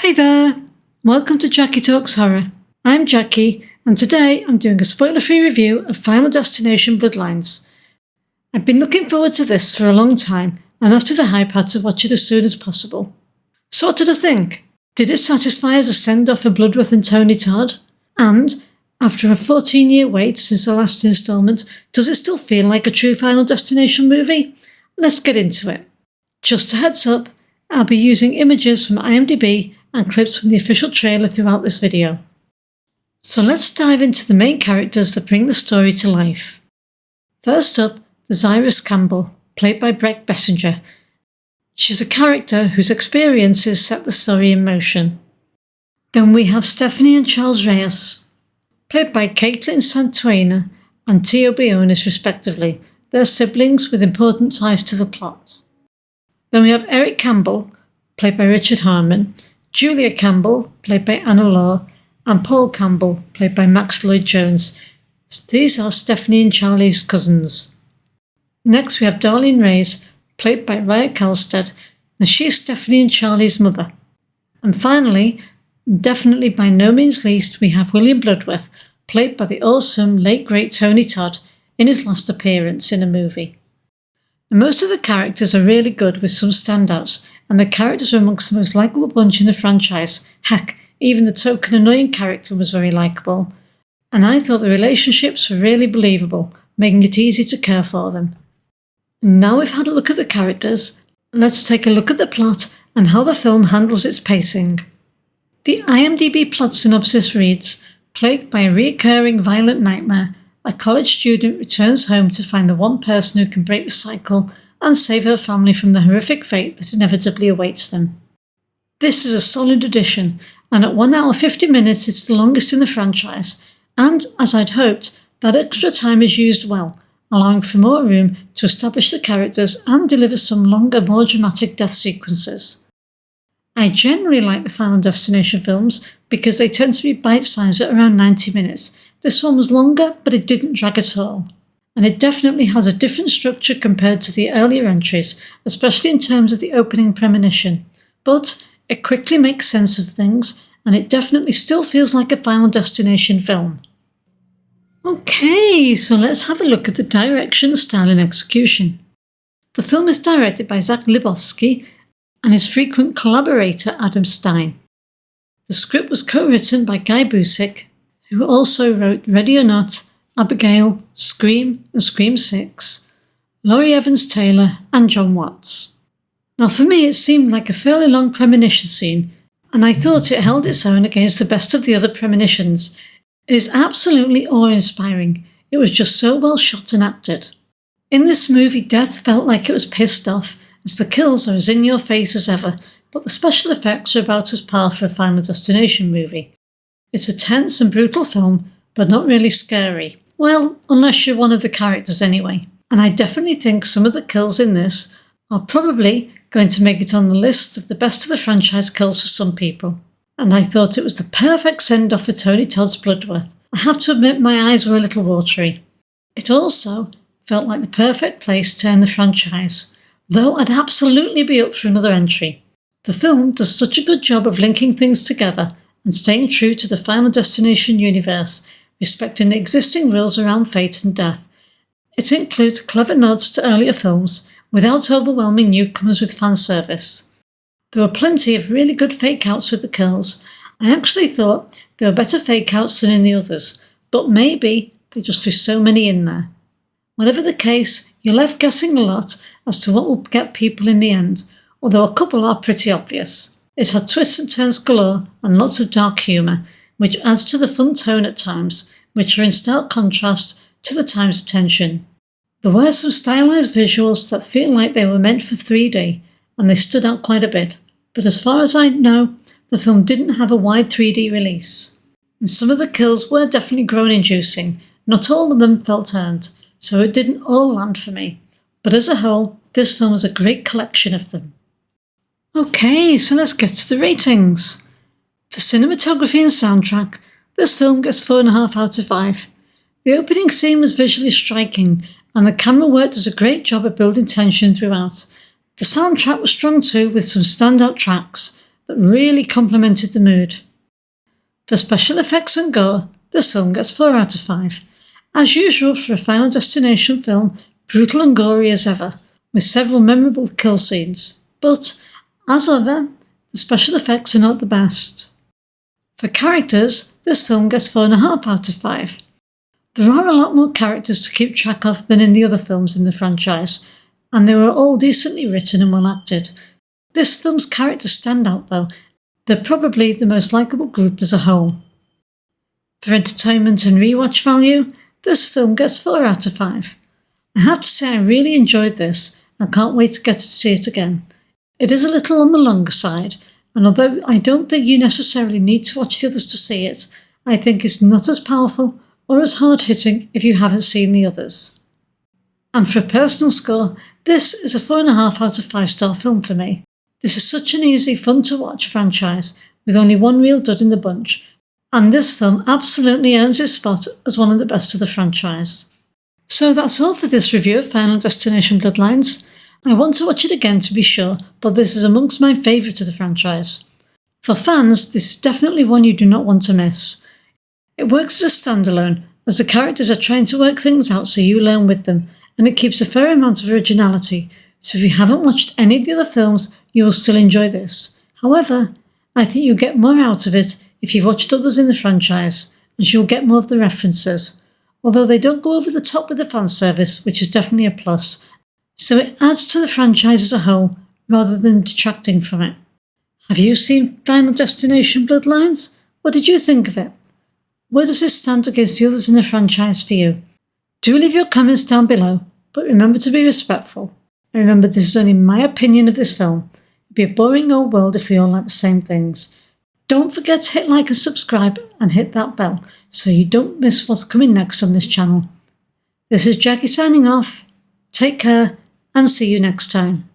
Hi there! Welcome to Jackie Talks Horror. I'm Jackie, and today I'm doing a spoiler-free review of Final Destination Bloodlines. I've been looking forward to this for a long time, and after the hype had to watch it as soon as possible. So what did I think? Did it satisfy as a send-off for Bludworth and Tony Todd? And, after a 14-year wait since the last instalment, does it still feel like a true Final Destination movie? Let's get into it. Just a heads up, I'll be using images from IMDb and clips from the official trailer throughout this video. So let's dive into the main characters that bring the story to life. First up, there's Iris Campbell, played by Brett Bessinger. She's a character whose experiences set the story in motion. Then we have Stephanie and Charles Reyes, played by Caitlin Santuena and Tio Bionis respectively. They're siblings with important ties to the plot. Then we have Eric Campbell, played by Richard Harmon, Julia Campbell, played by Anna Law, and Paul Campbell, played by Max Lloyd-Jones. These are Stephanie and Charlie's cousins. Next we have Darlene Reyes, played by Raya Kalstead, and she's Stephanie and Charlie's mother. And finally, definitely by no means least, we have William Bludworth, played by the awesome late great Tony Todd in his last appearance in a movie. And most of the characters are really good with some standouts, and the characters are amongst the most likeable bunch in the franchise. Heck, even the token annoying character was very likeable. And I thought the relationships were really believable, making it easy to care for them. And now we've had a look at the characters, let's take a look at the plot and how the film handles its pacing. The IMDb plot synopsis reads, plagued by a recurring violent nightmare, a college student returns home to find the one person who can break the cycle and save her family from the horrific fate that inevitably awaits them. This is a solid addition, and at 1 hour 50 minutes it's the longest in the franchise, and, as I'd hoped, that extra time is used well, allowing for more room to establish the characters and deliver some longer, more dramatic death sequences. I generally like the Final Destination films because they tend to be bite-sized at around 90 minutes. This one was longer, but it didn't drag at all. And it definitely has a different structure compared to the earlier entries, especially in terms of the opening premonition. But it quickly makes sense of things, and it definitely still feels like a Final Destination film. Okay, so let's have a look at the direction, style and execution. The film is directed by Zach Libofsky and his frequent collaborator Adam Stein. The script was co-written by Guy Busick, who also wrote Ready or Not, Abigail, Scream and Scream 6, Laurie Evans-Taylor and John Watts. Now for me it seemed like a fairly long premonition scene, and I thought it held its own against the best of the other premonitions. It is absolutely awe-inspiring. It was just so well shot and acted. In this movie, death felt like it was pissed off, as the kills are as in your face as ever, but the special effects are about as par for a Final Destination movie. It's a tense and brutal film, but not really scary. Well, unless you're one of the characters anyway. And I definitely think some of the kills in this are probably going to make it on the list of the best of the franchise kills for some people. And I thought it was the perfect send-off for Tony Todd's Bludworth. I have to admit my eyes were a little watery. It also felt like the perfect place to end the franchise, though I'd absolutely be up for another entry. The film does such a good job of linking things together and staying true to the Final Destination universe, respecting the existing rules around fate and death. It includes clever nods to earlier films, without overwhelming newcomers with fan service. There were plenty of really good fake-outs with the kills. I actually thought there were better fake-outs than in the others, but maybe they just threw so many in there. Whatever the case, you're left guessing a lot as to what will get people in the end, although a couple are pretty obvious. It had twists and turns galore and lots of dark humour, which adds to the fun tone at times, which are in stark contrast to the times of tension. There were some stylised visuals that feel like they were meant for 3D, and they stood out quite a bit, but as far as I know, the film didn't have a wide 3D release. And some of the kills were definitely groan-inducing, not all of them felt earned, so it didn't all land for me. But as a whole, this film is a great collection of them. Okay, so let's get to the ratings. For cinematography and soundtrack, this film gets 4.5 out of 5. The opening scene was visually striking, and the camera work does a great job of building tension throughout. The soundtrack was strong too, with some standout tracks. that really complemented the mood. For special effects and gore, this film gets 4 out of 5. As usual for a Final Destination film, brutal and gory as ever, with several memorable kill scenes. But, as ever, the special effects are not the best. For characters, this film gets 4.5 out of 5. There are a lot more characters to keep track of than in the other films in the franchise, and they were all decently written and well acted. This film's characters stand out though. They're probably the most likeable group as a whole. For entertainment and rewatch value, this film gets 4 out of 5. I have to say I really enjoyed this and can't wait to get to see it again. It is a little on the longer side, and although I don't think you necessarily need to watch the others to see it, I think it's not as powerful or as hard-hitting if you haven't seen the others. And for a personal score, this is a 4.5 out of 5-star film for me. This is such an easy, fun-to-watch franchise with only one real dud in the bunch, and this film absolutely earns its spot as one of the best of the franchise. So that's all for this review of Final Destination Bloodlines. I want to watch it again to be sure, but this is amongst my favourite of the franchise. For fans, this is definitely one you do not want to miss. It works as a standalone, as the characters are trying to work things out so you learn with them, and it keeps a fair amount of originality, so if you haven't watched any of the other films, you will still enjoy this. However, I think you'll get more out of it if you've watched others in the franchise, and you'll get more of the references, although they don't go over the top with the fan service, which is definitely a plus, so it adds to the franchise as a whole, rather than detracting from it. Have you seen Final Destination Bloodlines? What did you think of it? Where does this stand against the others in the franchise for you? Do leave your comments down below, but remember to be respectful. And remember, this is only my opinion of this film. It'd be a boring old world if we all like the same things. Don't forget to hit like and subscribe and hit that bell so you don't miss what's coming next on this channel. This is Jackie signing off. Take care and see you next time.